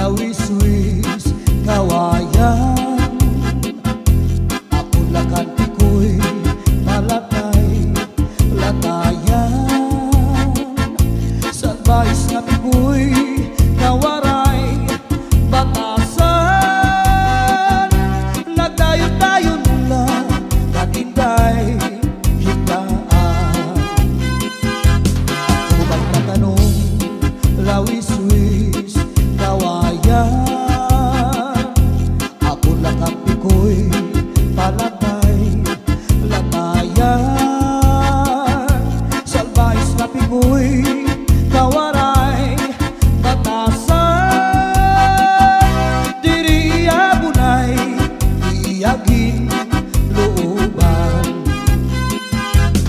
lawis-wis kawayan. Ako lakan ko'y malatay latayan. Sa advice na ko'y kawaray batasan. Nagdayon-dayon lang katinday hitaan. Ako magtatanong lawis-wis kawayan. Ako lakampi ko'y palatay latayan. Salbais na pigo'y kawaray batasan. Diri abunay iyagin looban.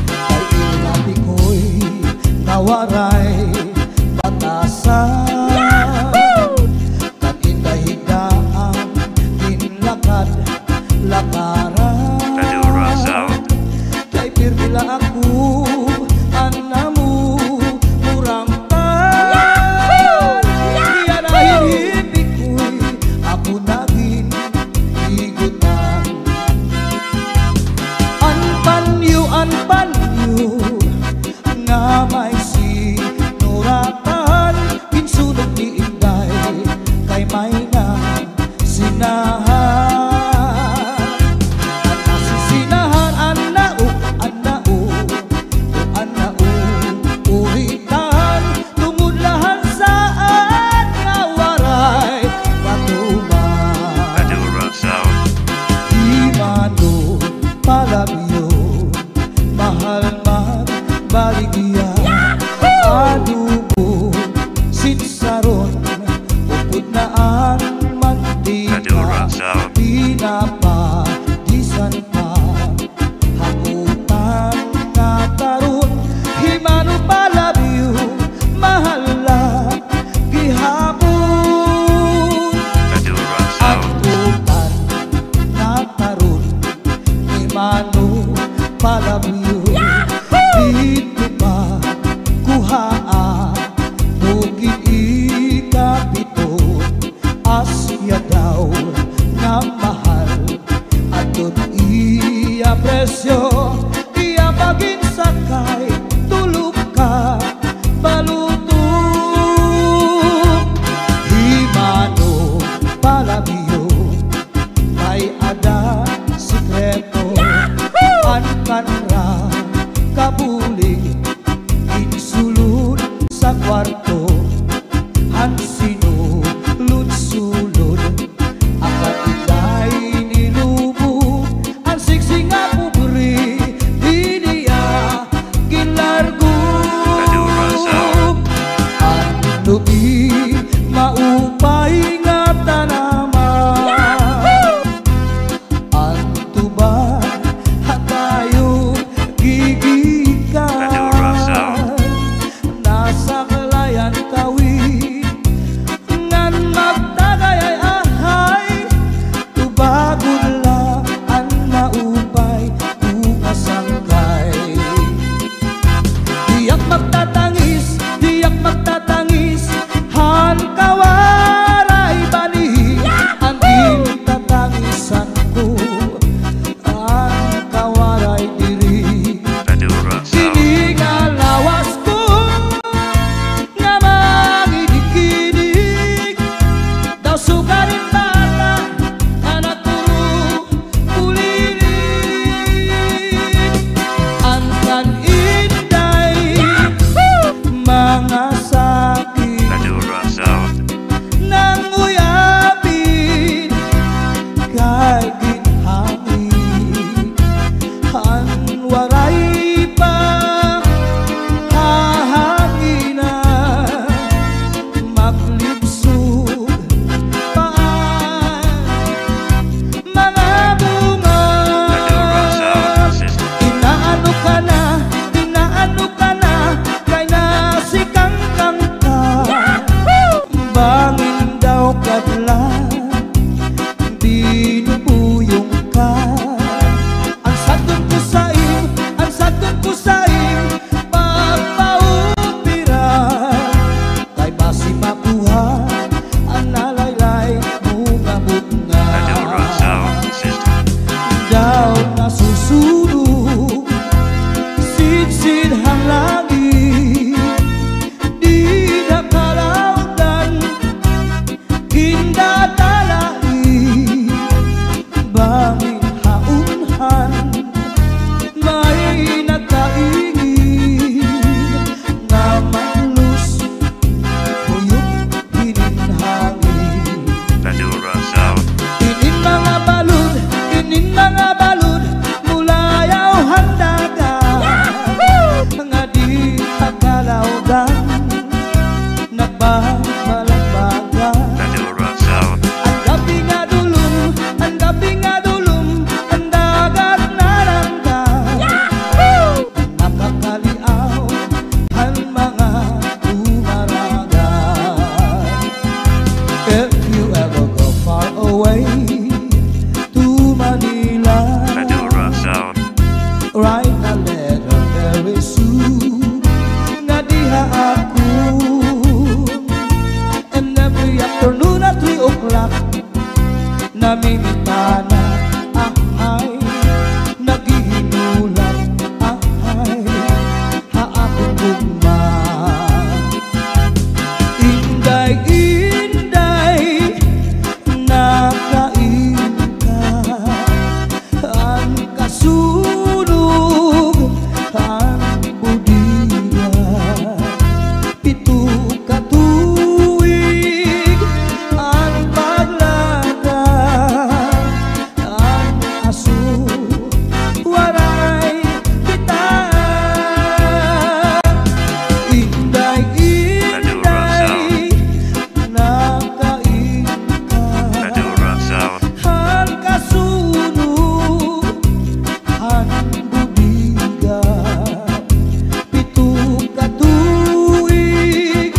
Kay inapi ko'y kawaray batasan. Lakaran kay pirmila ako anamu murang tan. Iya dahil hindi ko'y ako naging igutan. Anpanyo nga may sinuratan. Kinsunog ni Inday kay may na sinahan. Baligya adubo sitsaron upod na ang mantika. Pinapadisan pa hakutan nga taron. Himano palabyo mahal la gihapon. Hakutan nga taron himano palabyo. Dito pa kuhaa bukid ikapito. Asya daw na mahal atot iya presyo. Iya maging sakay tulog ka balutong. Himano palabyo ay ada sikreto. Ankanra kabuli insulod sa kwarto. Hansino sulod ang katitay nilubo. Ang siksi nga pubri di niya gilargo. Ang lubi maupay nga tanaman. Ang tuba hatayo gigikan. Nasa kalayan kawit balagbagan. Madura Sound. Ang gabi nga dulum, ang gabi nga dulum, ang dagat narangga. Nakakaliaw ang mga umaragan. If you ever go far away to Manila, Madura Sound. write a letter very soon. Nga diha ako. And every afternoon at 3 o'clock, namimintana, ahay, naghihinulat, ahay, haakong gugma. Inday, inday, nakain ka, ang kasunog, ang budiya, pito ka tuig, ang paglada, ang aso, waray kita. Inday, inday, nakain ka, Madura Sound. ang kasunog, ang budiga, pito ka tuig,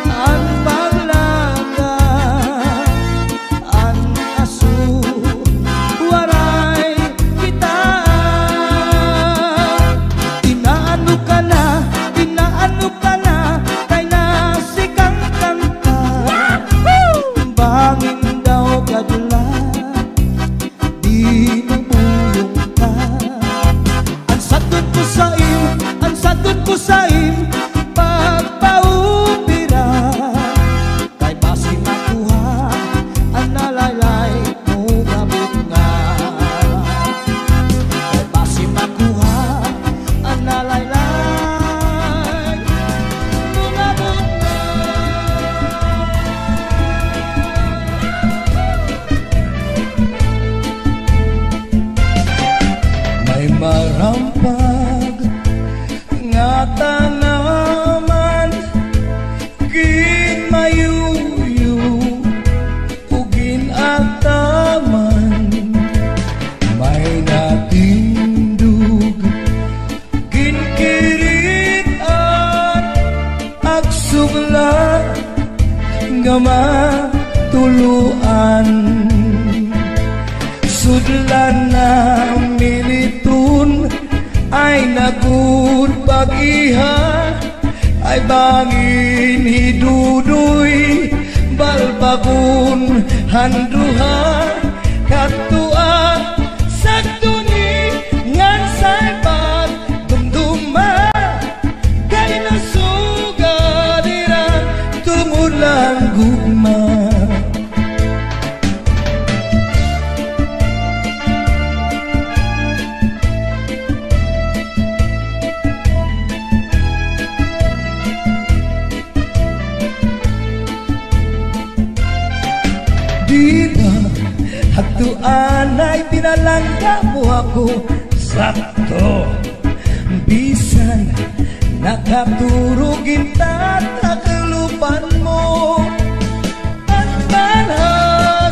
ang paglada, ang aso, waray kita. Inaano ka na, kay nasikang kanta. Bangin daw kadula, di nabuyong ka. Ang sadun ko sa im, pagpaubira. Kay basi makuha, ang nalaylay mo gabot nga. Kay basi makuha, ang nalaylay mo gabot nga. May marampag nga tanaman, ginmayuyu ug ginataman. May natindog, ginkiritan, ag sugla nga matuluan. Sudlan na militun ay nagudbagiha, ay bangin hidudoy, balbagun handuha, katua sagduni ngan saibag dumduma, kay nasugadira tungod lang gugma. Di ba hagduan ay pinalangga mo ako sakto, bisan nakaturugin tataklupan mo. At bala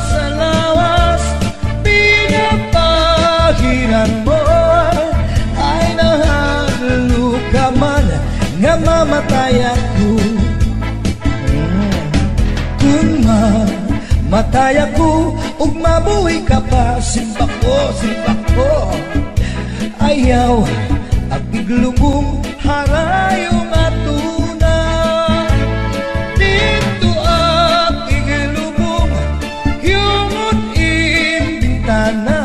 sa lawas, pinapahiran mo, ay nahaglo ka man nga mamatay ako. Kung matay ako ug mabuhay ka pa, simba ko, ayaw ang biglubong harayong atuna. Dito ang biglubong yungot imbintana,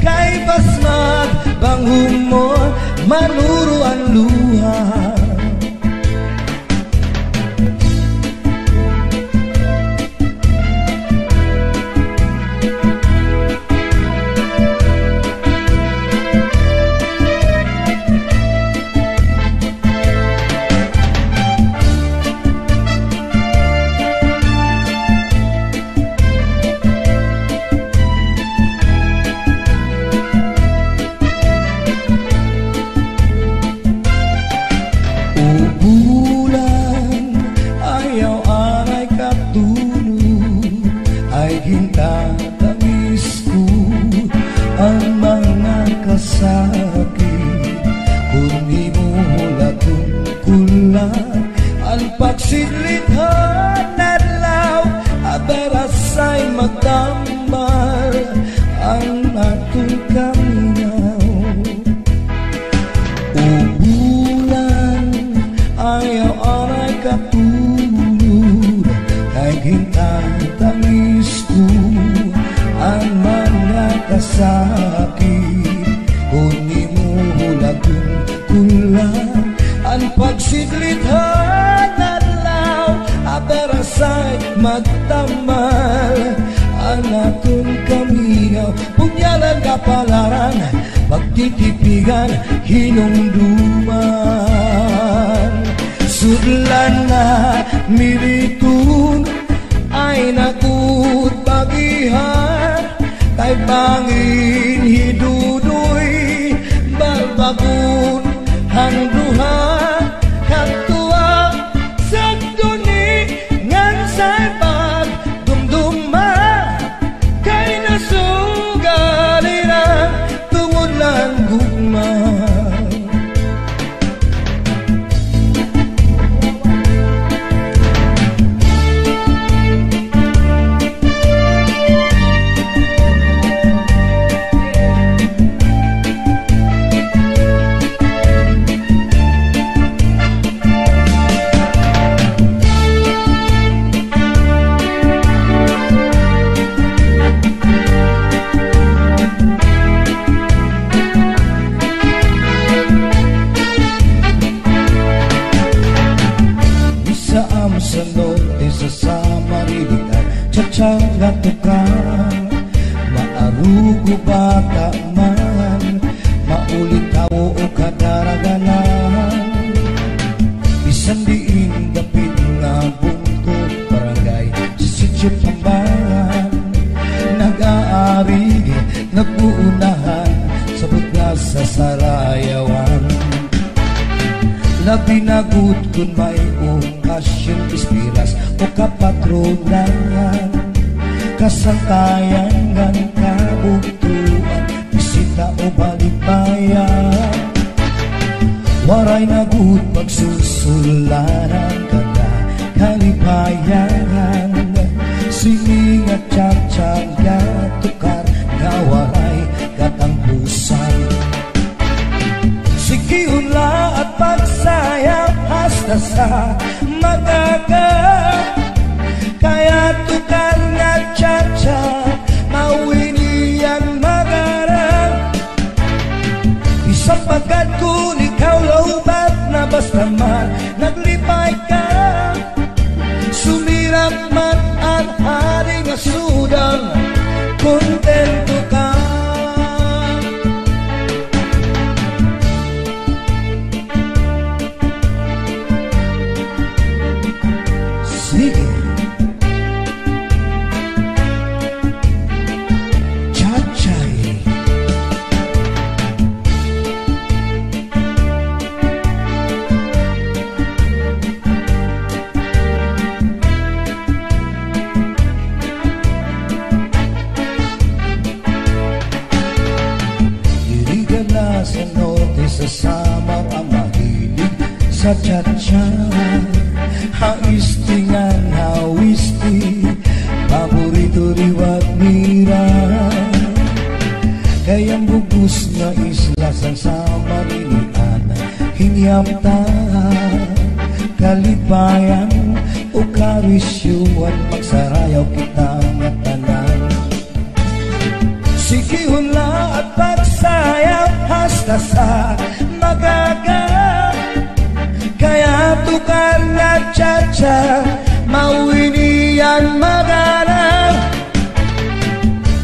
kay basmat banghum mo manuro ang luha. hintay tangis ko ang mga kasakit. Kung imulagun kulang ang pagsidlitan adlaw, aberasay magtamal ang akong kamingaw. Punyalan kapalaran, pagtitipigan, hinungduman. Sudlan na militun ay nakut bagihan, kay bangin hidudoy balbagun hangduhan. Katua sa duni ngan say pagdumduma, kay nasugaliran tungod lang gugma. Sa marilitan, tsatsanga tukang maarugo bata man, maulitaw o kadaraganan. Bisan diin dapit nga bungkod barangay sa sityo Tambangan, nag-aari nag-uunahan sa bugas sa Sarayawan. Labinagut kun may okasyon, ispiras o kapatronan, kasangkayan ngan kabugtuan, bisita o balibayan. Waray nagut pagsusulanan, kada kalipayan, sining at tsatsanga tukar nga waray katangpusan. Sikiula at pagsayang hasta sa magaga, kaya tukar nga tsa-tsa mawinian magarang. Isang pagkat kung ikaw laubat na basta man naglipay ka, sumirap man ang hari nga sudang, kontento ka. Sige, Chachay. Dirigan na sa norte, sa Samar ang mahilig sa Chachay. Haistingan hawisti, paborito riwat mira, kayang bugos na isla sa Samarinian, hingyam ta kalipayan o karisyuan, magsarayaw kita nga tanan. Sikihula at pagsayaw hasta sa magaga, kaya tukar na tsa-tsa mawinian magarang.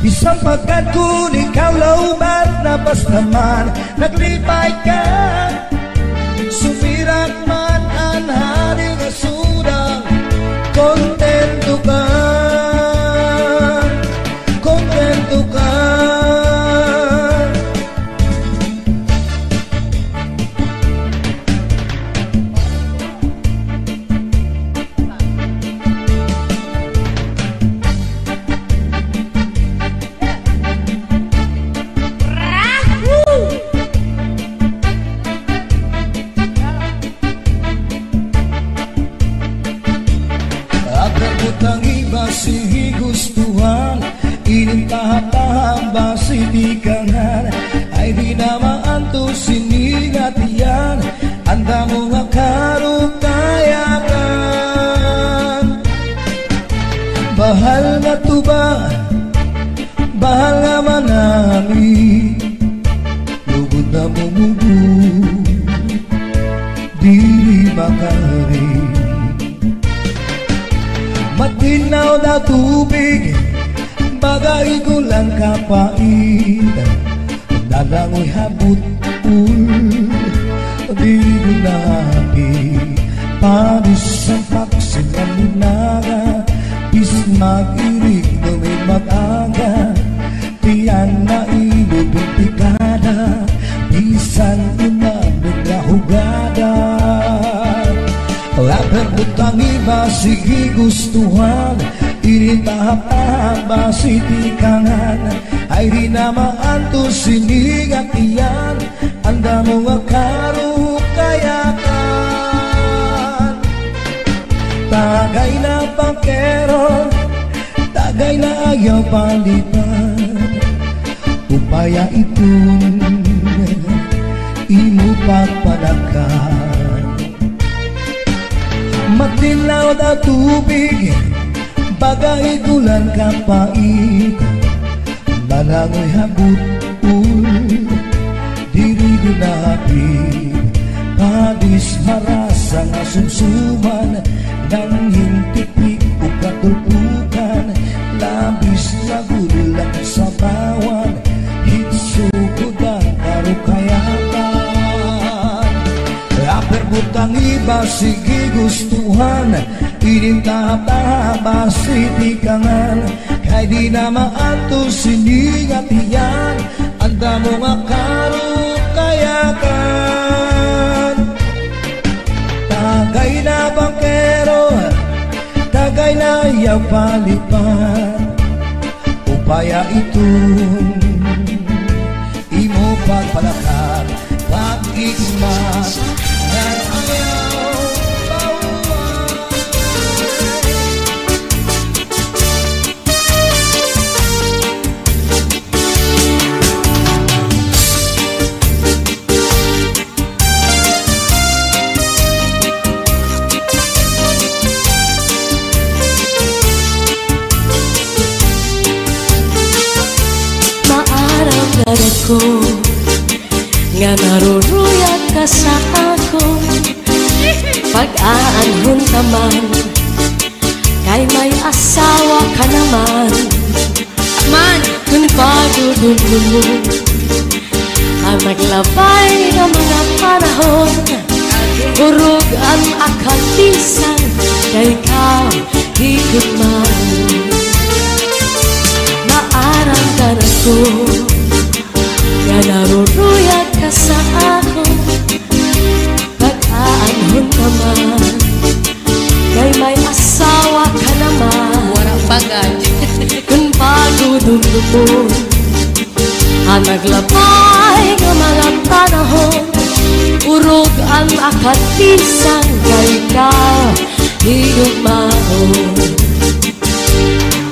Isang pagkat kung ikaw laubat na basta man naglipay ka, sumirak man ang hari nga sudang, kontento ka, kontento ka. Ang iba si gustuhan, inintahapahang basi di kangan, ay di na maanto sinigatian, anda mo nga karukayakan. Bahal nga tuba, bahal nga manami, lugod na mumubu, dili makari. Matinaw na tubig, bagay gulang kapait, nalangoy habut-ul, dili gunapi, panis ang paksin ang lunaga, bis mag-irig na may mag-aga, tiyan na ilubing pikada, bisan inabig na hugada. Laban butang iba, sige gustuhan, initahap-tahap ba si tikangan, ay di na maanto sinigat iyan, anda mo nga karukayakan. Tagay na pangkero, tagay na ayaw palitan, upaya itun, imo pagpalakan. Matilaw na tubig, bagay gulan kapait, nalangoy habut-ul, diri gunapit, padis marasa nga sumsuman, nang hintipik o katulpukan, labis na gulang sa bawan, hitsugod ang karukayakan. Laper butang iba, sige gustuhan, inintahap-tahap ba si tikangan, kay di na maanto sinigat iyan, anda mo nga karukayakan. Tagay na bangkero, tagay na ayaw palipan, upaya itun, imo pagpalakan, pag-igmat ng ayaw bawal. Maaraw-araw ko nga naruruyag ka sa ako, pag-aanhon ka man, kay may asawa ka naman. Man, kung pagdudulo mo ang naglabay ng mga panahon, urog ang akatisan, kay ikaw higit man. Maarang-arang ko nga naruruyag ka sa ako, pag-aanhon ka man, kay may asawa ka naman. Warang bagay. Kung pagdudulo mo ang naglabay ng mga panahon, urog ang akatisan, kay ikaw higugmaon.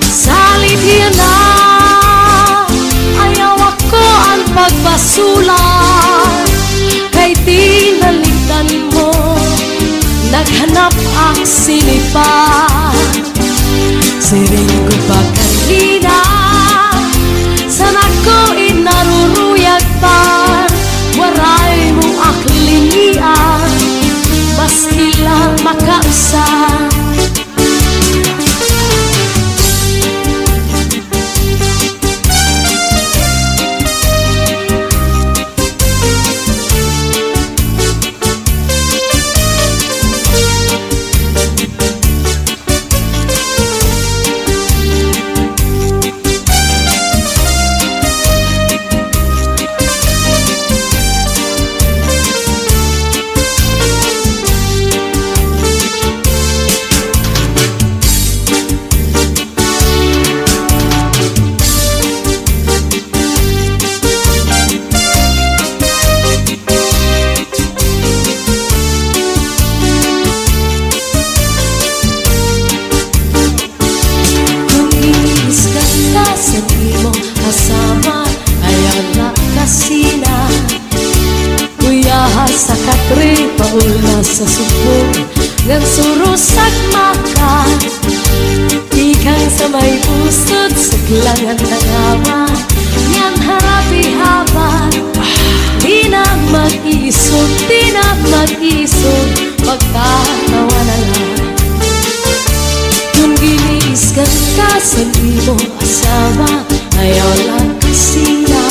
Salit yan na, ayaw ako ang pagbasulan, kay tinaligdan mo, naghanap ang sinipan. Siring ko pa kanina, sana ko inaruruyag pa, waray mong aklinian, maski lang makausan. sa katri paula sa supo ngan surusak maka ikang sama Suglangan ng awa Yang harapi-hapan Di na mag-isog, di na mag-isog Magkatawa na lang Kung giniiskan ka sa di mo asawa Ayaw lang kasi na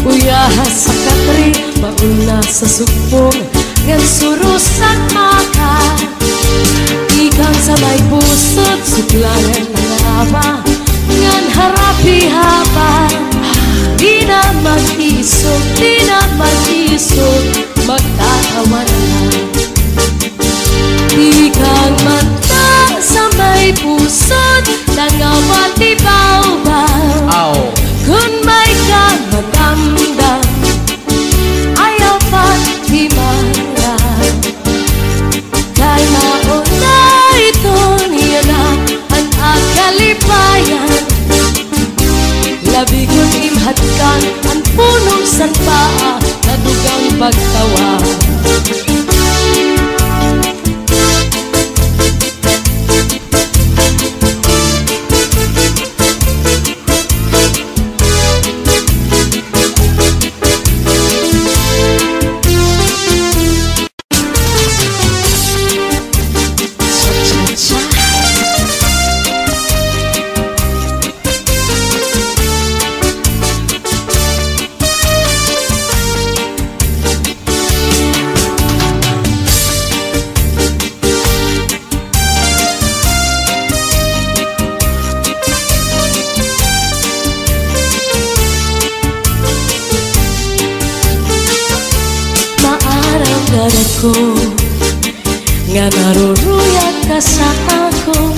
Uyahas sa katri, mauna sa sukpong Ngan surusak maka Ikang sa may pusot, suglangan ng awa Ngan harapi-hapan Di na mag-isog, di na mag-isog Magtatawa na lang Ikang mata sa may pusot Nangawa di baw-baw Kung may kamadamdam Ayaw pa di marang Kay mauna ito niya na Ang akalipayan Labi kong imhatkan Ang punong sanpaa Na dugang pagtawa ko nga naruruyag ka sa ako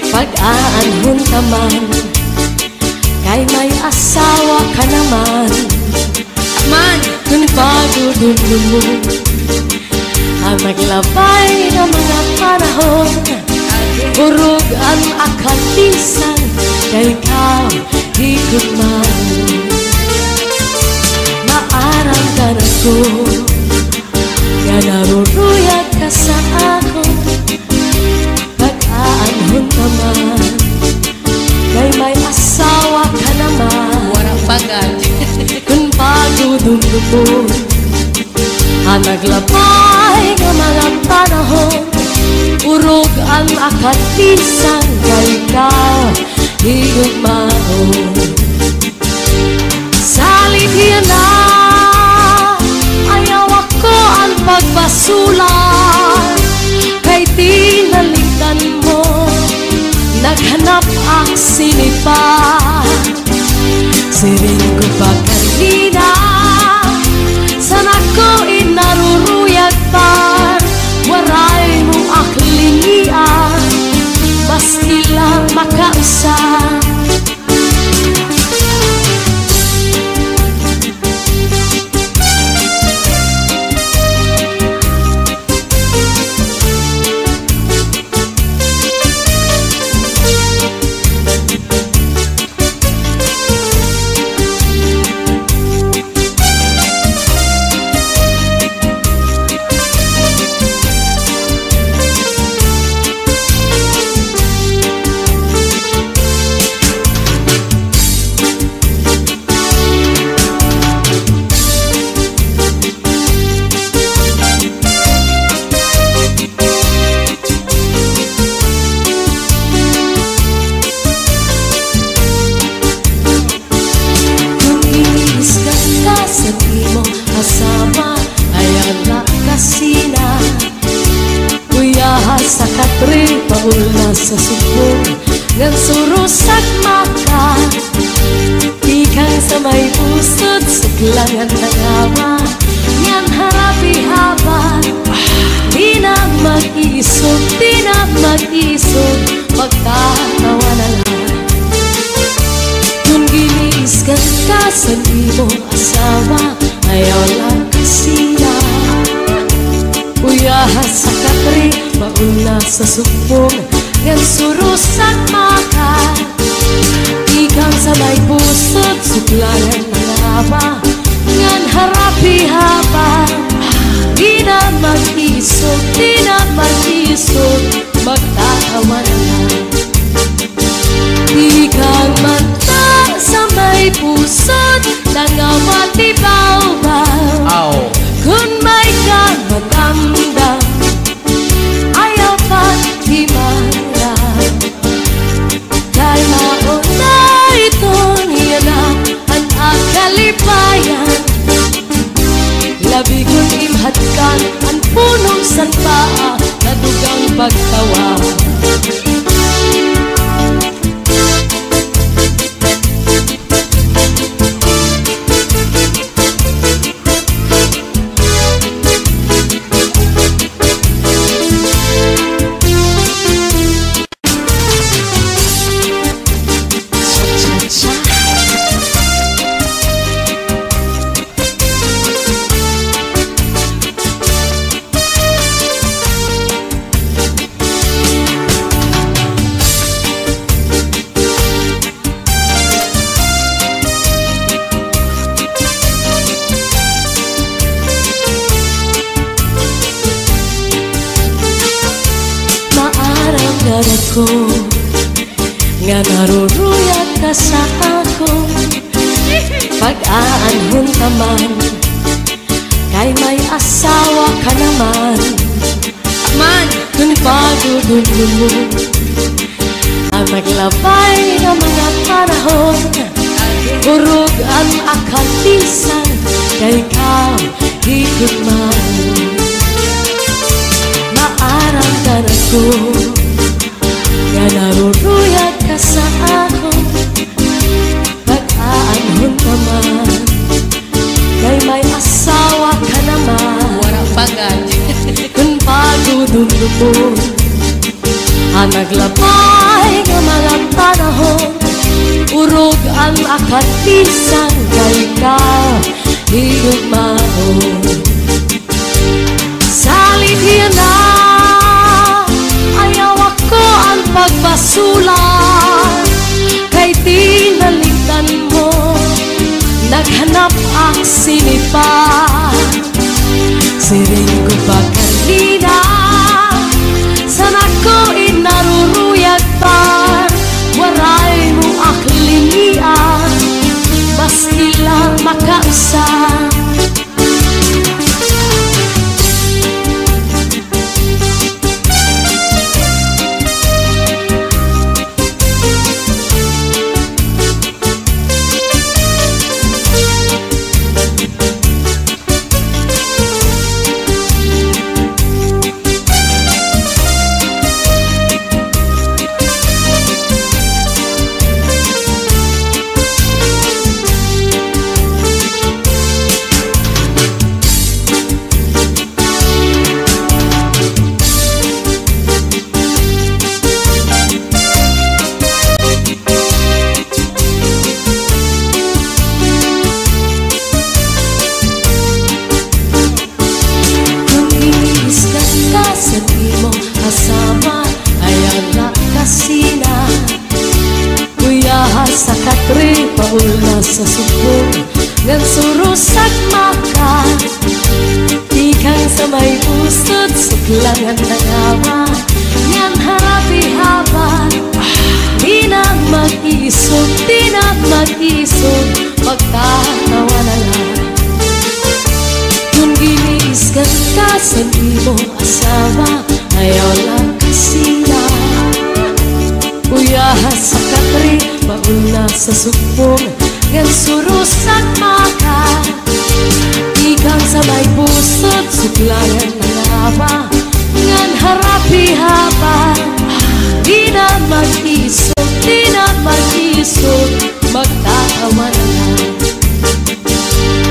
pag-aanhon ka man kay may asawa ka naman man kung pagudulun mo ang naglabay ng mga panahon urog ang akalisan kay ikaw higit man maaramdaman ko nga naruruyag ka sa ako pag-aanhon naman kay may asawa ka naman warang bagay kung pagudulun mo ang naglabay ng mga panahon urog ang akalisan kay ikaw higit man salit yan na pagbasulan kay tinalikan mo naghanap ang sinipa siring ko pa kanina sana ko inaruruyag pa waray mo aklinian maski lang makausap sa subong ngan surusak maka ikang sa may pusod suglangan ng awa ngan harapi-hapan di na mag-isog di na mag-isog magtatawa na lang kung giniiskan ka sa di mo asawa ayaw lang kasi na uyahas sa katri mauna sa subong ngan surusak maka ikang sa may pusod suglangan ng awa ngan harapi-hapan di na mag-isog di na mag-isog magtatawa na lang di ko nga naruruyag ka sa ako. Pag-aanhon ka man, kay may asawa ka naman. Kung pagdudulo mo ang naglabay ng mga panahon, burog ang akatisan, kay ikaw higit man. Maaramdaman ko nga naruruyag ka sa ako. Pag-aanhon ka man, kay may asawa ka naman. Warang pagad. Kung pagdudulo mo ang naglabay ng mga panahon, urog ang akatisan, kay ikaw higit man. Salit yan na, ayaw ako ang pagbasulan, kay tinaligdan mo, naghanap ang sinipan. Siring ko pa kanina, sana ko inaruruyag pa, waray mo aklinian, maski lang makausap. Sa katri paula sa subong ngan surusak maka, ikang sa may pusod suklangan ng awa, ngan harapi haban. Di na mag-isog, di na mag-isog, magtatawa na lang. Kung giniiskan ka sa imo asawa, ayaw lang kasina. Uyahas sa katri pauna sa subong ngan surusak maka, ikang sa may pusod suklangan ng awa, ngan harapi haban. Di na mag-isog, di na mag-isog, magtatawa na lang.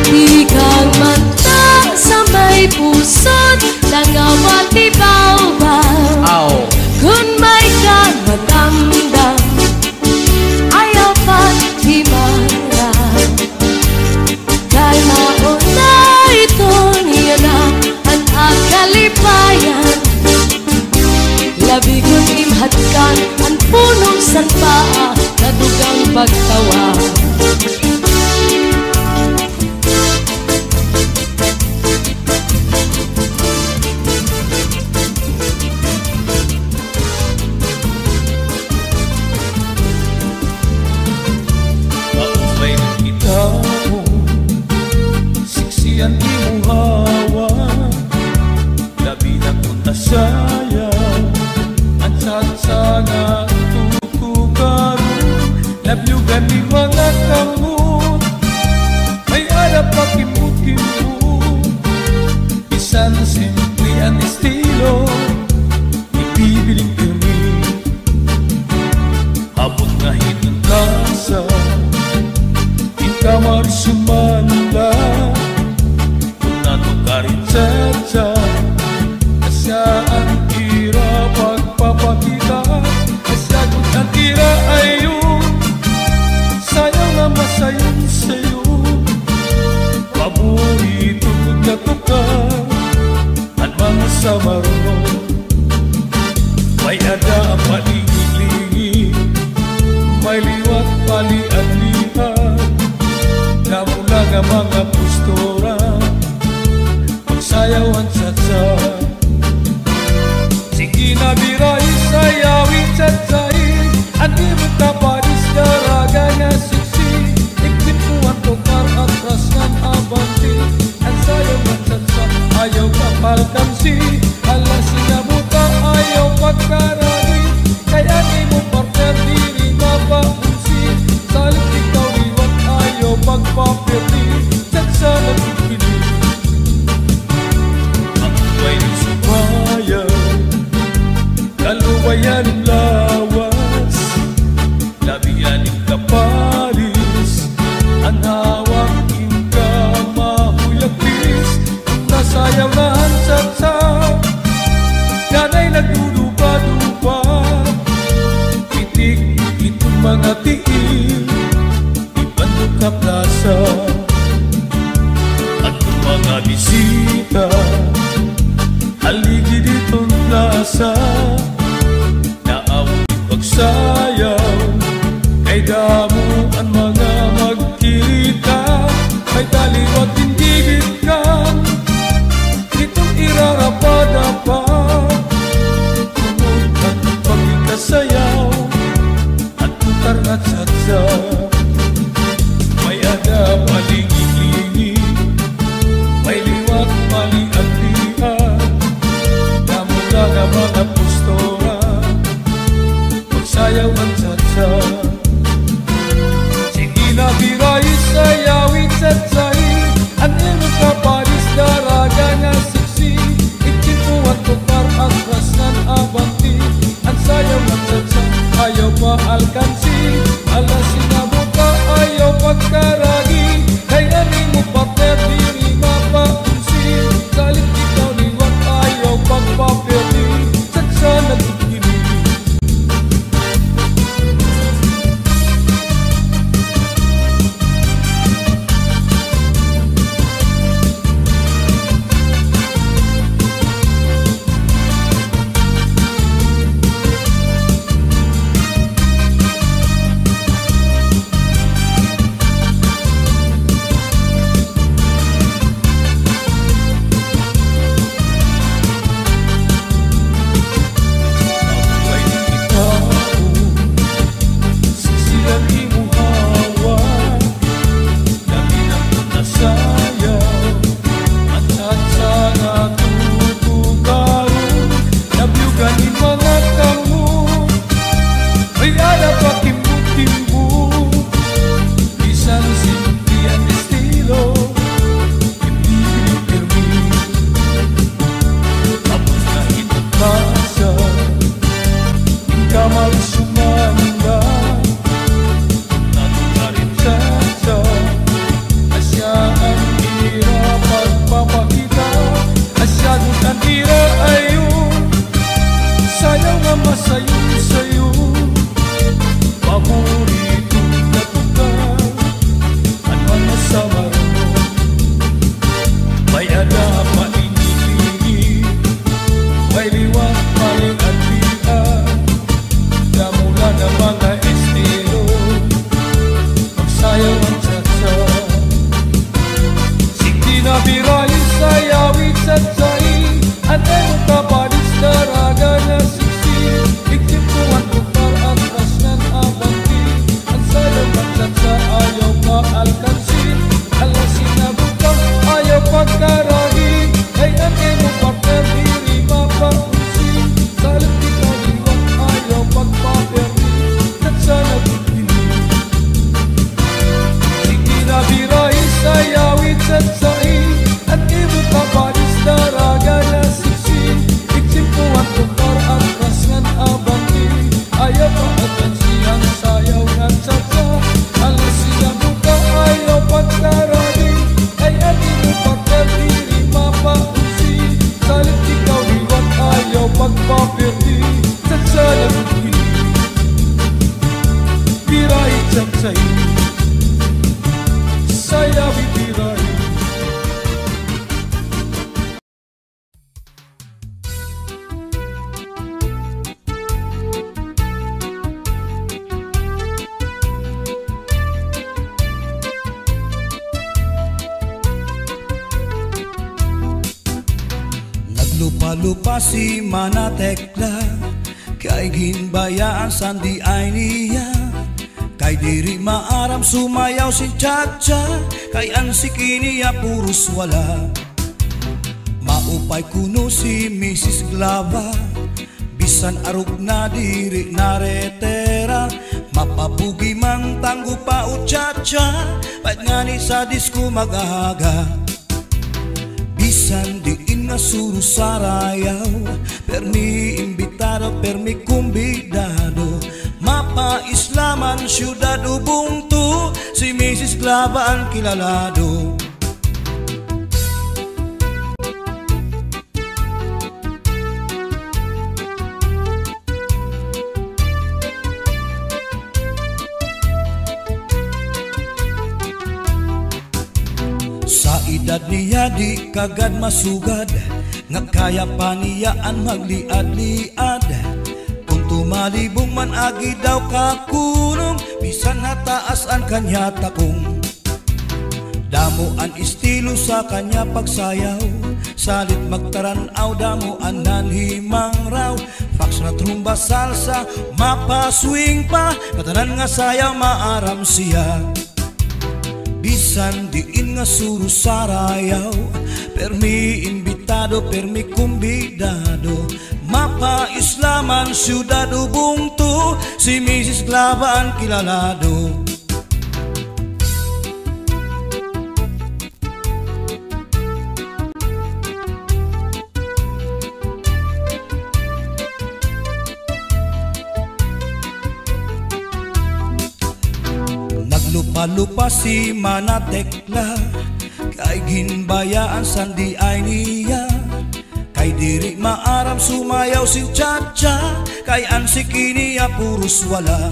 Ikang mata sa may pusod nangawat ibaw-baw, kung may kang madamdam, ayaw pa't himarap. Kay mauna ito niya na ang akalipayan, labi kong imhatkan ang punong sanpaa na dugang pagtawa. Siksiyan imong hawa, labi na kung nasayang at sa nga tutugaron, labyugan ni mga kamot, may arap pa kimut-kimut. Bisan simple ang estilo, ibibiling kami, habot nga hinang kasa, kamar sumanda, kung natukarin sa kasaan tira pagpapakita, kasagot ang tira ayun, sayang na masayon sa'yo. Paborito kong natukar at mga samaro, may ada ang palingi-lingi, may liwat pali-alihan, namula nga mga postura, pagsayaw ang satsa. Sige na bira birai sayawit catsai andi muka padis daraganya siksi iklim kuat tukar atraskan abanti an sayang mansatsa ayo kapal kamsi ala singa buka ayo pakarani kaya ni mo partner diri mapaunsi saling ikaw liwat ayo pagpapirti catsa nagkikili ang buhay ni sumaya kaluwayan lawas labian ng kaparis ang hawak ka mahulagpis nasayaw na hansatsa kanay nagdudupa-dupa itik itong mga tiil ibandok ka plaza at ang mga bisita haligi ditong plaza naawit pagsayaw kay damo ang mga magkita may taliwat tindigit ka itong irarapa-dapa tumutan ang pagkikasayaw at tukar at satsa may ada palingi-lingi may liwat mali-agdian namula na mga pustora magsayaw ang satsa sige na biray sayawit satsay ang iyong kaparis daraga na siksi ikinuwat tukar at rasnan abanti ang sayaw ang satsa ayaw pa alkansi ala sinabuka ayaw pagkaragi kaya ni mo partner diri mapaunsi salit ikaw liwat ayaw pagpapirti satsa nagkikili Lupa-lupa si Mana Tekla Kay ginbayaan sandi ay niya, kay diri maaram sumayaw si Chacha, kay ansiki niya puros wala. Maupay kuno si Mrs. Glava, bisan arug na diri naretera, mapabugi mang tanggo pa o Chacha, pait nga ni sa disco magahaga. Bisan diin nga suro sarayaw, permi imbitado, permi kumbidado, mapa-islaman syudad ubungtu, si Mrs. Glava ang kilalado. Sa edad niya di kagad masugad, nga kaya pa niya ang magliad-liad. Kung tumalibong man agi daw kakunong, bisan nataas ang kanya takong. Damo ang estilo sa kanya pagsayaw, salit magtaranaw, damo ang nanhimang raw. Fax na trumba salsa, mapaswing pa, katanan nga sayaw maaram siya. Bisan diin nga suro sarayaw, permi imbitado, permi kumbidado, mapa-islaman syudad ubungtu, si Mrs. Glava ang kilalado. Lupa-lupa si Manatekla, kay ginbayaan sandi ay niya, kay diri maaram sumayaw si Chacha, kay ansiki niya puros wala.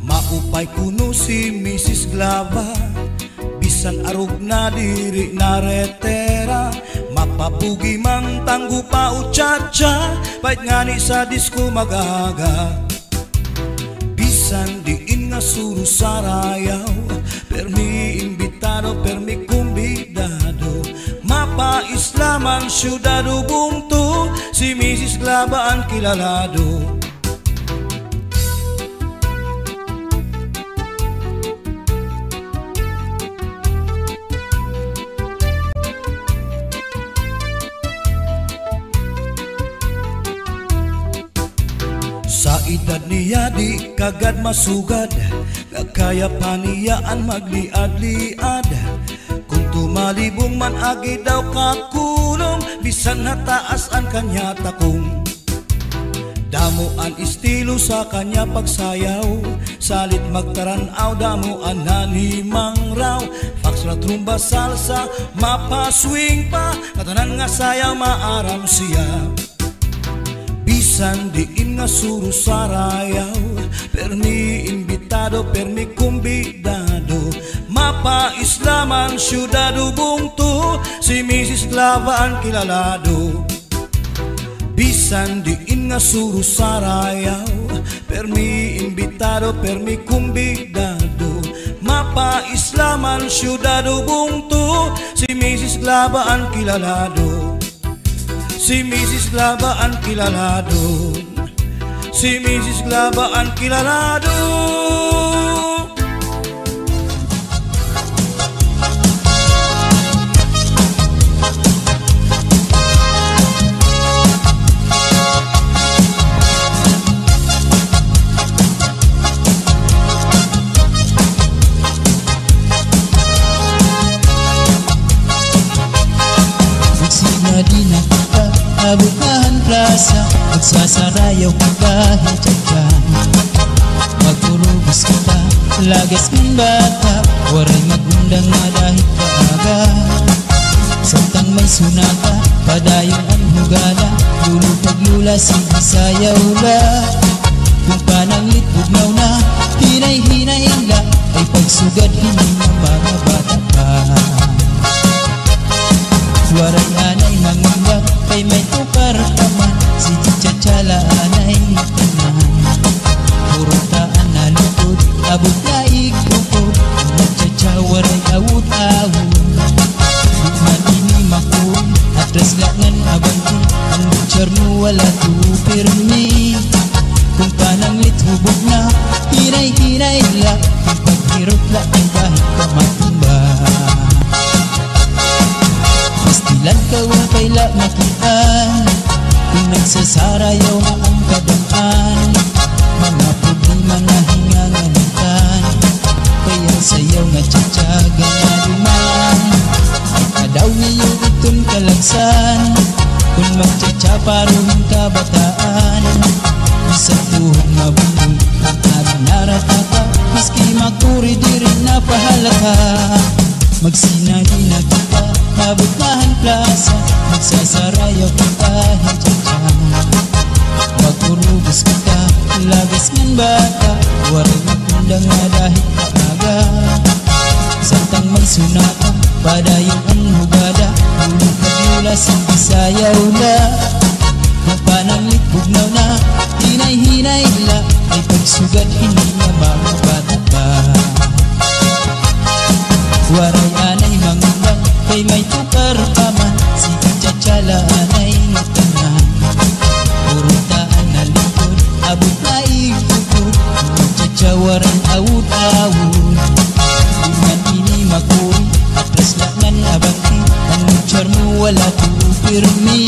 Maupay kuno si Mrs. Glava, bisan arug na diri naretera, mapabugi mang tanggo pa o Chacha, pait nga ni sa disco magaga. Bisan diin nga suro sarayaw, permi imbitado, permi kumbidado, mapa-islaman syudad ubungtu, si Mrs. Glava ang kilalado. Sa edad niya di kagad masugad, nga kaya pa niya ang magliad-liad. Kung tumalibong man agi daw kakulong, bisan nataas ang kanya takong. Damo ang estilo sa kanya pagsayaw, salit magtaranaw, damo ang nanhimang raw. Fax na trumba salsa, mapaswing pa, katanan nga sayaw maaram siya. Bisan diin nga suro sarayaw, permi imbitado, permi kumbidado, mapa-islaman syudad ubungtu, si Mrs. Glava ang kilalado. Bisan diin nga suro sarayaw, permi imbitado, permi kumbidado, mapa-islaman syudad ubungtu, si Mrs. Glava ang kilalado. Si Mrs. Glava ang kilalado, si Mrs. Glava ang kilalado. Bukahan plaza, magsasarayaw ka kahit dyan. Magpurubos kita, lagas kang bata, waray magundang nga dahil kaaga. Samtang may sunata, padayon ang hugala, lulupag-lula sinisayaw la. Kung pananglit bugnaw na, hinay-hinay la, ay pagsugad hindi na mga bata pa. Waray anay mangundak, kay may tukar taman, si Chacha anay tanan. Puro taan na lukod, abot na ikukod, Chacha waray awut-awut. Bukman ini makun, atras langan abanti, ang butcher mo wala tu pirmi. hinay-hinay la paghirot la ang kahit pa matumba. Pastilan ka upay la makitaan kung nagsasarayaw na ang kadaan. Mga problema na hinganganitan kaya sayaw nga tsatsaga na duman. Kadaw niyo itong kalagsan kung magtsatsaparoon ka bataan. Isang tuhod mabundol ang ating naratata maski makuri di rin napahalata. Magsinahi na kita nabutahan plaza magsasarayaw kita hintsatsa. Magurugos kita labis ngan bata waray magkundang nga dahil maaga. Samtang may sunata padayong ang hugada ulit nagmula sa Bisayaw na mapananglit bugnaw na hinay-hinay la ay pagsugad hindi na makabata pa. Waray anay mangundang kay may tukar pa man si Chatsala anay ngatanan. Purutaan na likod abot na ikukod Chatsyawaran awud-awud Iman ini makuri atras laknan abangti ang mutsar mo wala tuupirmi.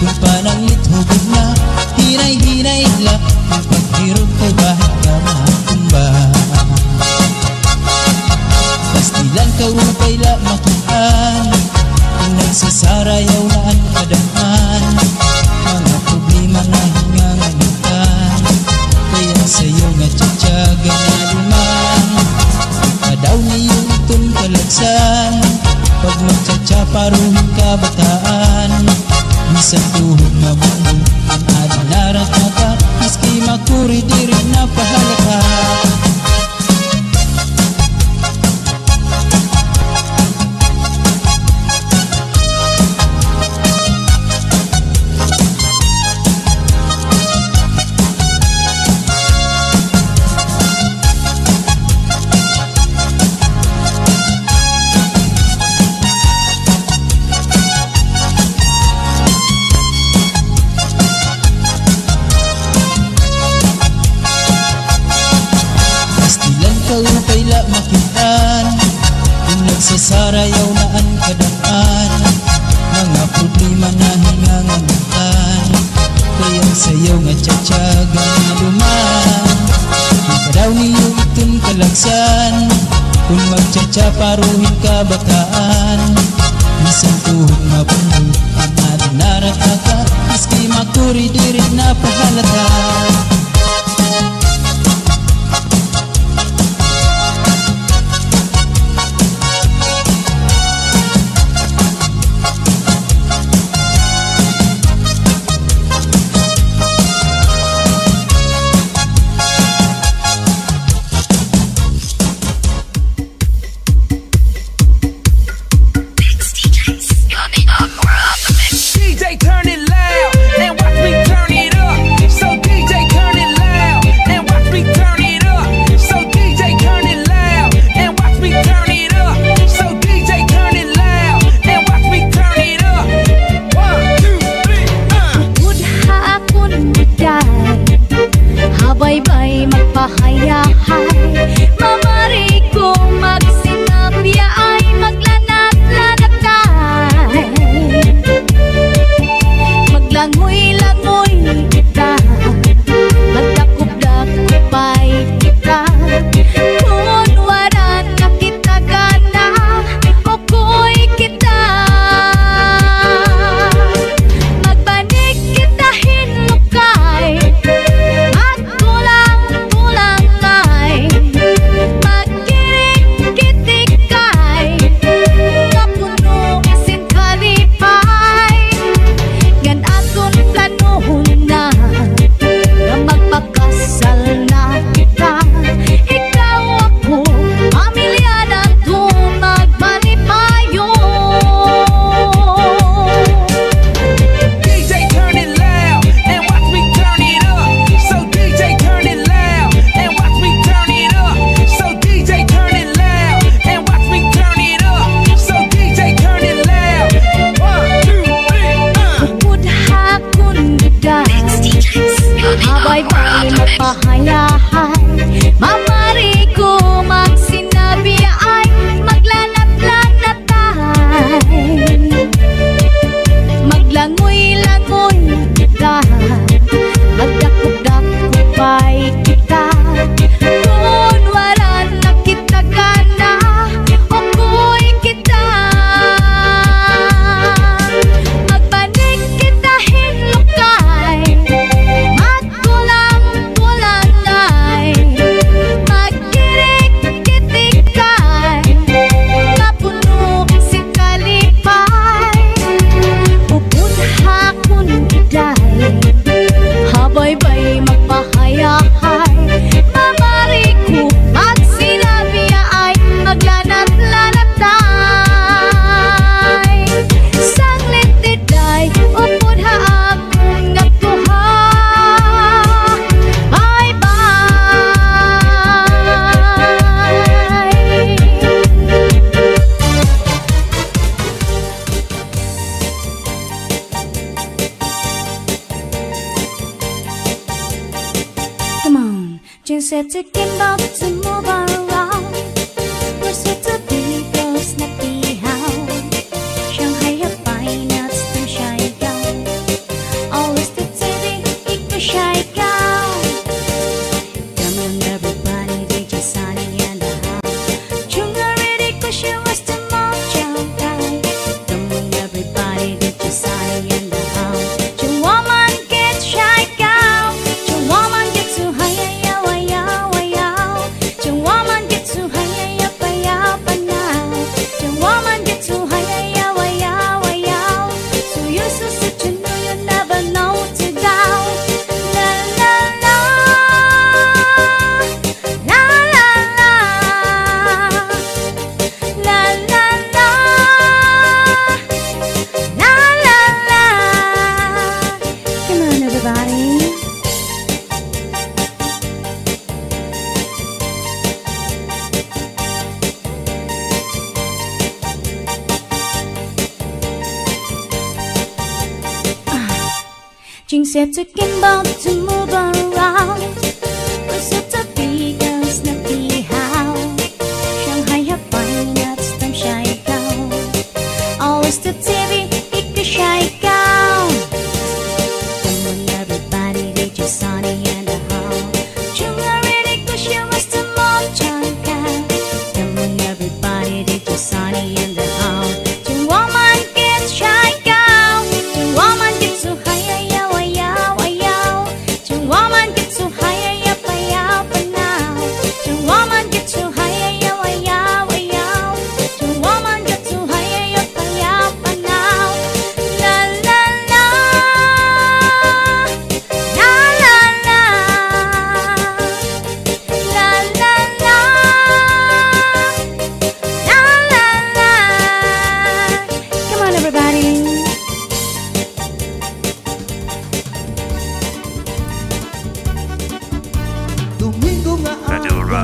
Kung pananglit hugod na hinay-hinay la ang paghirot kay bahit ka matumba. Pastilan ka upay la makitaan kung nagsasarayaw na ang kadaan. Mga problema na hinganganitan kaya sayo nga tsatsaga na duman. Kadaw niyo itong kalagsan pag magtsatsaparoon ka bataan. Isang tuhod mabundol ang ating naratata maski makuri di rin napahalata. Upay la makitaan kung nagsasarayaw na ang kadaan. Mga problema na hinganganitan kaya sayaw nga tsatsaga na duman. Kadaw niyo itong kalagsan kung magtsatsaparuhin ka bataan. Isang tuhod mabundol ang ating naratata maski makuri di rin napahalata. Bye-bye magpahayahay mamari kong magsinapya ay maglanat-lanatay. Maglangoy-langoy kita magdakop-dakopay kita kung waran na kita gana o ko'y kita. Magbanig kita hinukay bye-bye magpahayahay mama Just said to give up to move around. We're set to be close, not be how. Shanghai have fine nuts, them shy down. Always the TV, ik the shy down. Come on everybody, DJ Sunny and the house. Chunga ready, cause she was the mom chow guy. Come on everybody, DJ Sunny and the house. Your woman get shy down. Your woman get too high. Jing said to Kimbo to move around. We're set to be girls, not be how. Shanghai have fine nuts, them shy down. Always the TV, ik the shy down. Come on everybody, DJ Sunny and the house. Chunga ready, cause she was the mom chanka. Come on everybody, DJ Sunny and the house. Your woman gets shy down. Your woman gets so high. Woman get too high, yeah, yeah, but now. The woman get too high, yeah, yeah, yeah. The woman get too high, yeah, yeah, but now. La la la, la la la, la la la, la la la. Come on, everybody.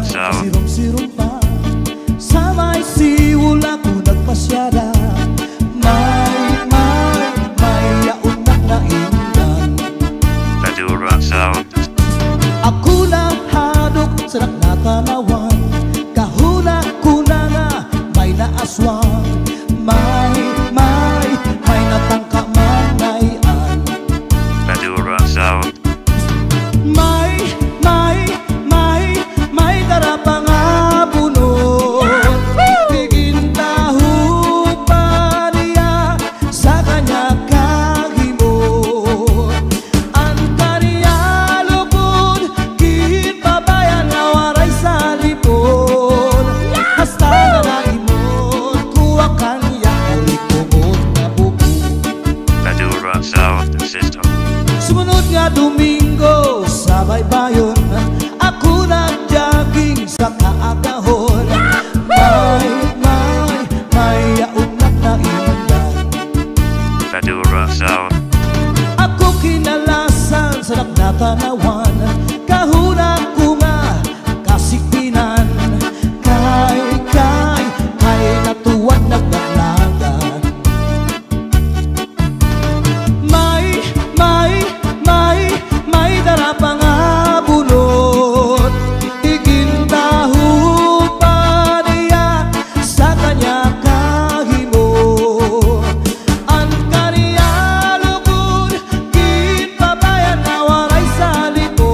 Sirum-sirum pa sa may siwul ako nagpasyada. May yaunat na indan. Madura Sound. Ako na hadok sa nakatanawan. Kahuna ko na nga may naaswang. May natangka manayan. Madura Sound. May darapang abunod. Tigin tahu pa niya sa kanya kahimod. Ang kaniya lubod, kin pabayan na waray sa lipod. Hasta na naimod, kuwa kanya ulit-umod na bubo. Madura Sound System. Sumunod nga Domingo sa baybayon, ako nag-jogging sa kaagahon. May yaunat na indan. Madura Sound. Ako kinalasan sa nakatanawan. Kahuna ko nga kasikpinan. Kay natuwan nagdaglagan. May darapang abunod. Tigin tahu pa niya sa kanya kahimod. Ang kaniya lubod, kin pabayan na waray sa lipod.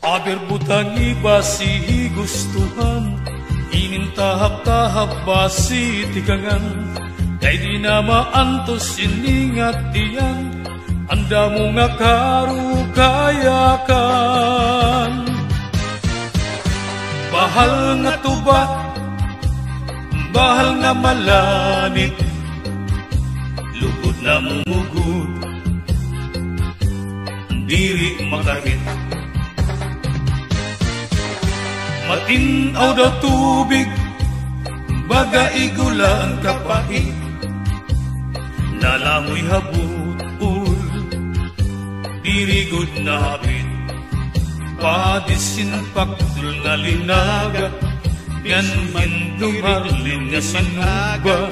Aber butang iba si gustuhan, inintahap-tahap basi tigangan, kay di na maantos iningat diyan, anda mo nga karukayakan. Bahal nga tuba, bahal nga malanit, lugod na mumugod, diri makakit. Matinaw daw tubig, baga igula ang kapahit, nalangoy habut-ul, dirigod na habit. Padisinpak dul nga linaga, yan hindumarlin nga sinuba,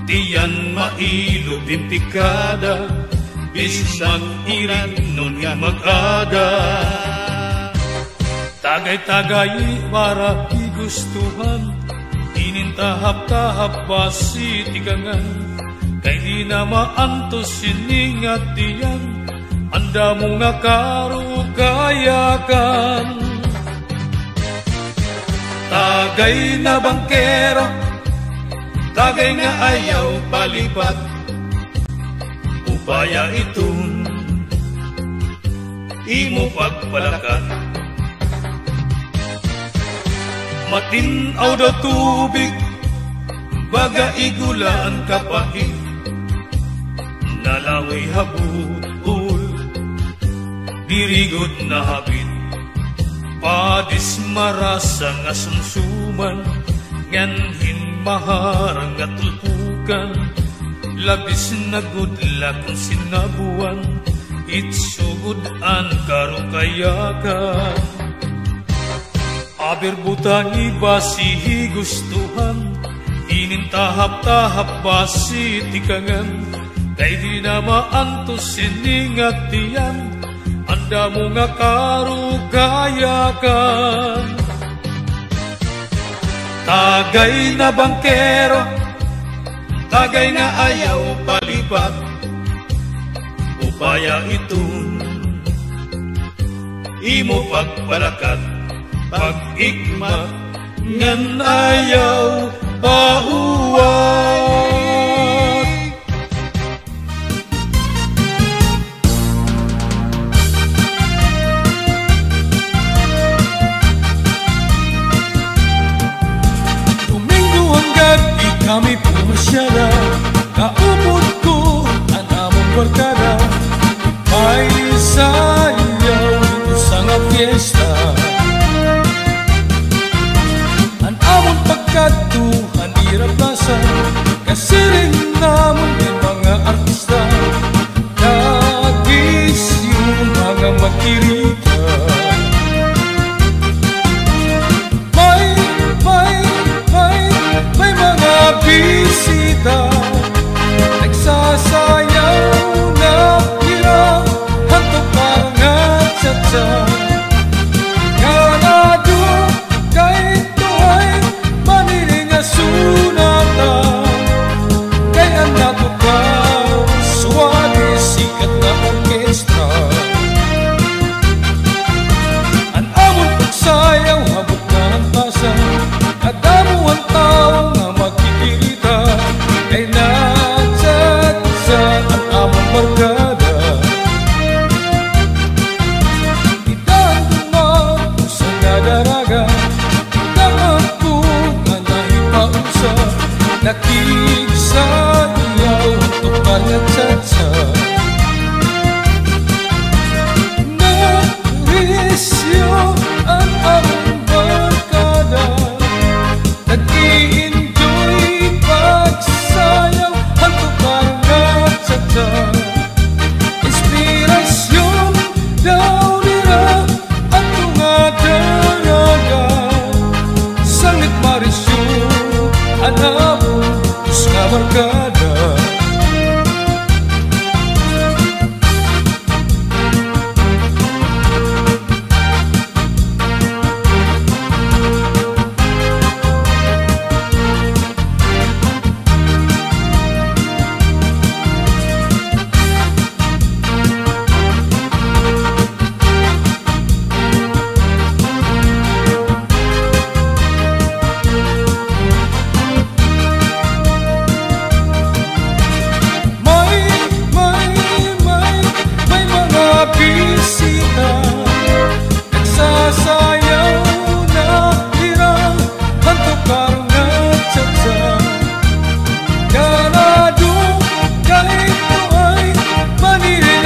tiyan mailo pintikada, bis mag-irin nun nga mag-ada. Tagay-tagay para igustuhan, inintahap-tahap basi tigangan, kay di na maantos siningat diyan, anda mo nga karukayakan. Tagay na bangkero, tagay nga ayaw palipat, upaya itong imo pagpalakat. Matinaw daw tubig, baga igula ang kapahit, nalangoy habut-ul, dirigod na habit. Padis marasa nga sumsuman, nganhin maharang nga tulpukan, labis na gudla kung sinabuan, itsugod ang karukayakan. Aber butang iba si gustuhan, inintahap-tahap basi tikangan, kay di na maantos siningat diyan, anda mo nga karukayakan. Tagay na bangkero, tagay nga ayaw palipat, upaya itong imo pagpalakat. Pag-igma ngan ayaw pauwag. Domingo ang gabi kami pumasyara, kaupod ko ang among barkada, may sayaw dito sa nga fiesta. Pagkatuhan irapasan, kasi rin naman din mga artista, nagis yung mga makirita. May mga bisita, nagsasayaw na hirang hantok pangat sa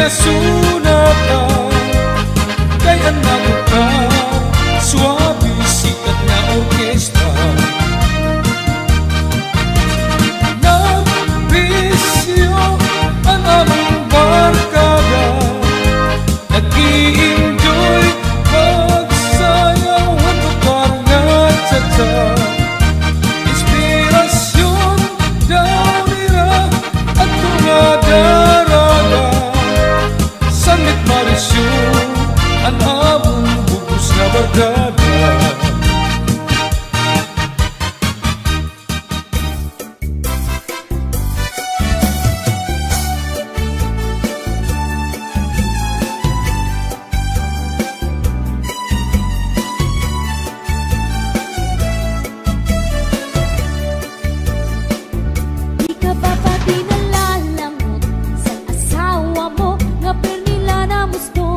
kasunatan kaya nabuka suabi sikat na orkestra nabisyo ang aming barkada nag-i-enjoy pagsayaw at tukarangan sa inspirasyon daw nila at mga daraga Sanit marisyon ang habon bugos na barkada Di ka ba pati nalalangot sa asawa mo nga pernila na musto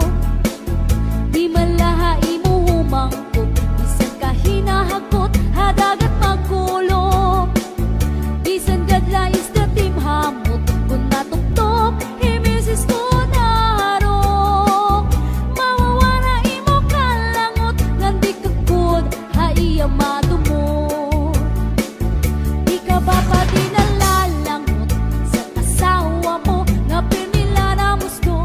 di malahay mo humangkot bisan ka hinahakot hadagat magkulo bisan gadla is the team hamot kung natuktok imisis ko narok mawawala imo kalangot ngandi kakod haiya madumot di ka ba pati nalalangot sa asawa mo nga pernila na musto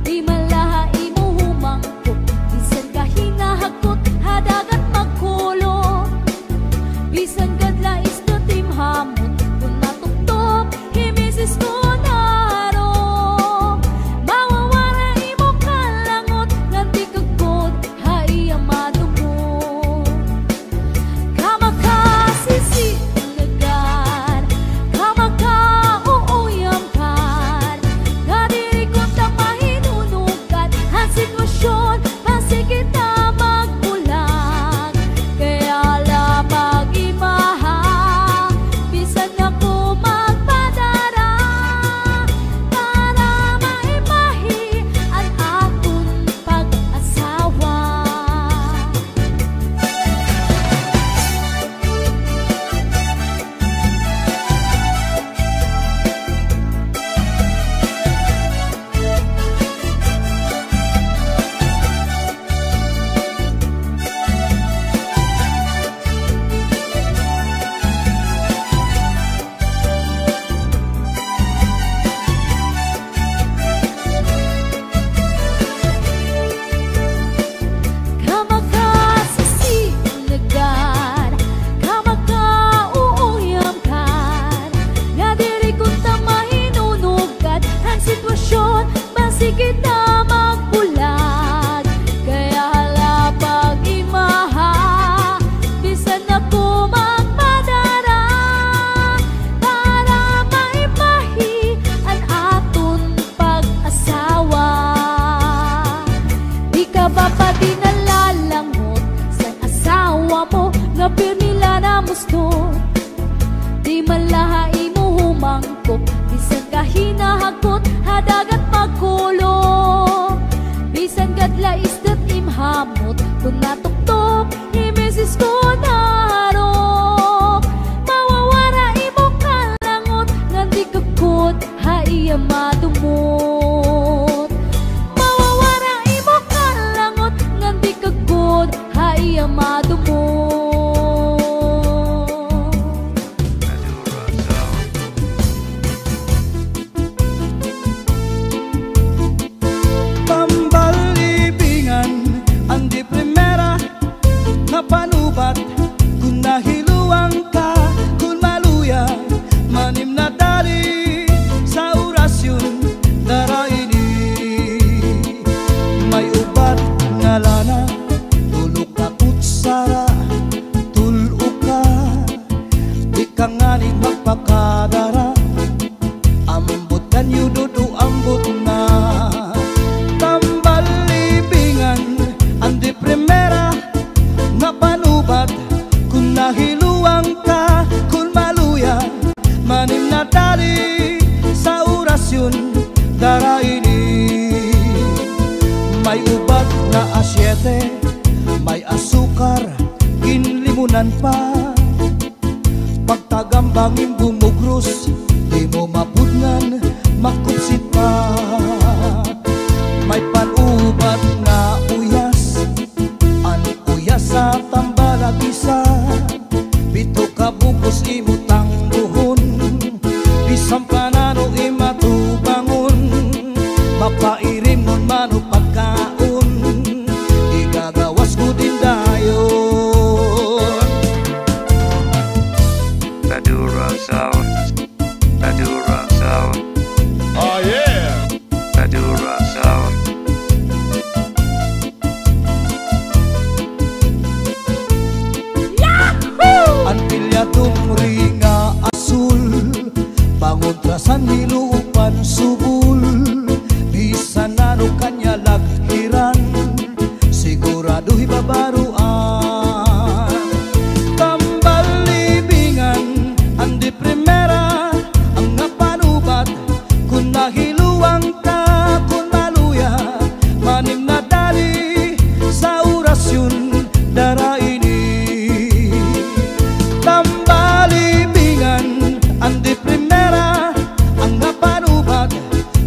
di malahay mo humangkot bisan ka hinahakot hadagat magkulo bisan gadla is the team hamot kung natuktok himisis ko narok mawawala imo kalangot ngandi kakod haiya madumot kama ka sisinagan kama ka uuyamkan kadiri ko ta mahinunugan ang sitwasyon pasig kita magbulag kaya lamang imaha bisan ako magpadara para maimahi ang atong pag-asawa kama ka sisinagan kama ka uuyamkan nga diri ko ta mahinunugan ang sitwasyon basig kita magbulag kaya halapag imaha bisan ako magpadara para maimahi ang aton pag-asawa di ka ba pati nalalangot sa asawa mo nga pernila na musto di malahay mo humangkot bisan ka hinahakot hadagat magkulo bisan gadla is the team hamot kung natuktok imisis ko narok mawawala imo kalangot ngandi kakot haiya madumot mawawala imo kalangot ngandi kakot haiya madumot Pambalibingan ang di primera na panubat kung nahiluang ka kung maluya manim na dali sa orasyon daraini may ubat nga lana tulok na kutsara tulok ka di ka nga ni magpakadara ambot kanyo dudu ambot na Tambalibingan ang di primera na panubat kung nahiluang ka kung maluya manim na dali sa orasyon daraini may ubat na asyete may asukar kinlimunan pa pagtagambangin bumugros di mo mapudngan makupsit pa sampanano imatubangon, mapairim nun mano pagkaon, igagawas ko din dayon. Badura Sound. Badura Sound. Oh yeah! Badura Sound. Antilya tumringa asul, panguntrasan nilupan subul, bisa nano kanya lagkiran, sigurado hibabaruan. Tambal libingan, andi primera, ang napanubat, kung nahiluang ka, kung maluya, manim na dali, sa orasyon, dara ini. Tambalibingan, andi primera, ang napanubat,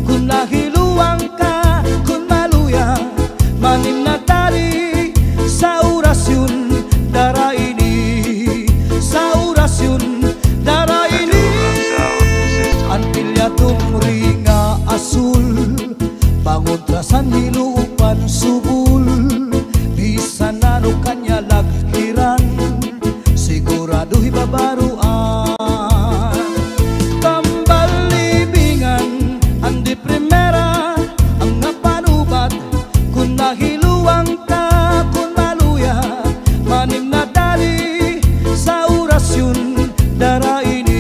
kung nahiluang ka, kung maluya, manim na dali, sa orasyon, dara ini, sa orasyon, dara ini. Antilya tumringa asul, panguntrasan nilupan subul, bisa nano kanya lagkiran, sigurado hibabaruan. Tambal libingan, andi primera, ang napanubat, kung nahiluang ka, kung maluya, manim na dali, sa orasyon, dara ini.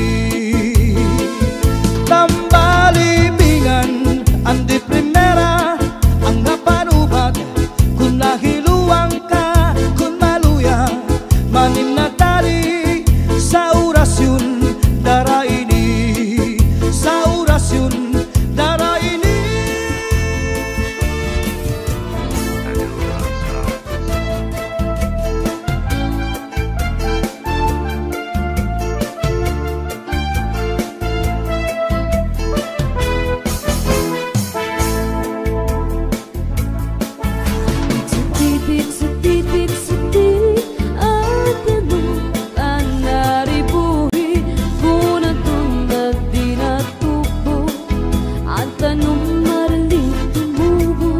Tambalibingan, andi primera, ang napanubat, kung nahiluang ka, kung maluya, manim na dali, sa orasyon, dara ini, sa orasyon, dara ini. Badura Sound. Sedih, atamu anaribuhi, kuna tunag di natubo, atanong marali tumubo.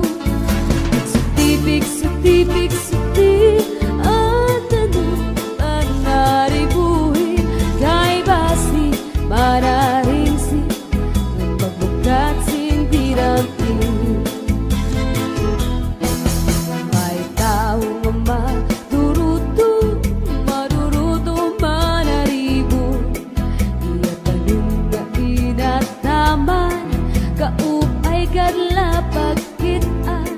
Sedih, atamu anaribuhi, kay basi mararingsi, nagpagbukat sing diranting. May taong maduruto manaribo, iyatanong na inataman, kaupay kadla pagkitaan,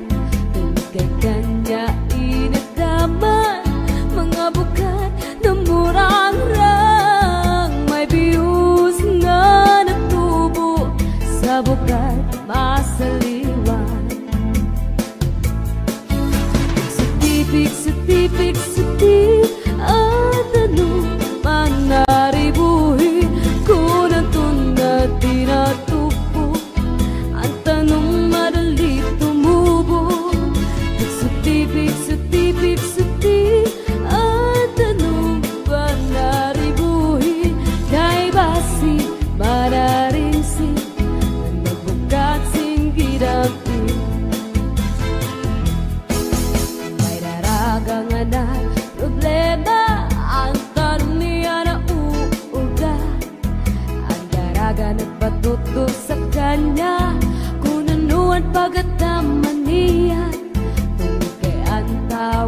tungkay kanya inataman, mga bukat na murang-rang, may biyus nga natubo, sa bukat masaliwan. Sedih, atanu manaribuhi, kuna tunad di natubo, ang tanong madali tumubo. Sedih, atanu manaribuhi, kay basi mararingsi, nagbukat sing gidamping. May daragangan na problema, ang karunia na uuga, ang daraga nagpatuto sa kanya, kung ano ang pagkataman niya, tungkay ang tao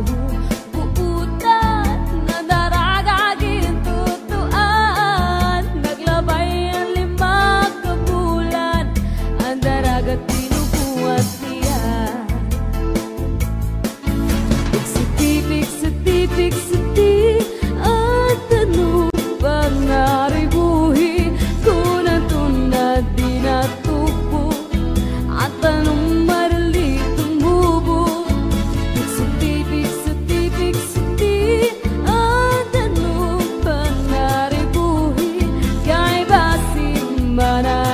buutan, na daraga gintutuan, naglabay ang 5 kabulan, ang daraga tinubuhat niya. Sedih, atanu panaribuhi, kuna tunad di natubo, atanong marali tumubo. Sedih, atanu panaribuhi, kay basi mana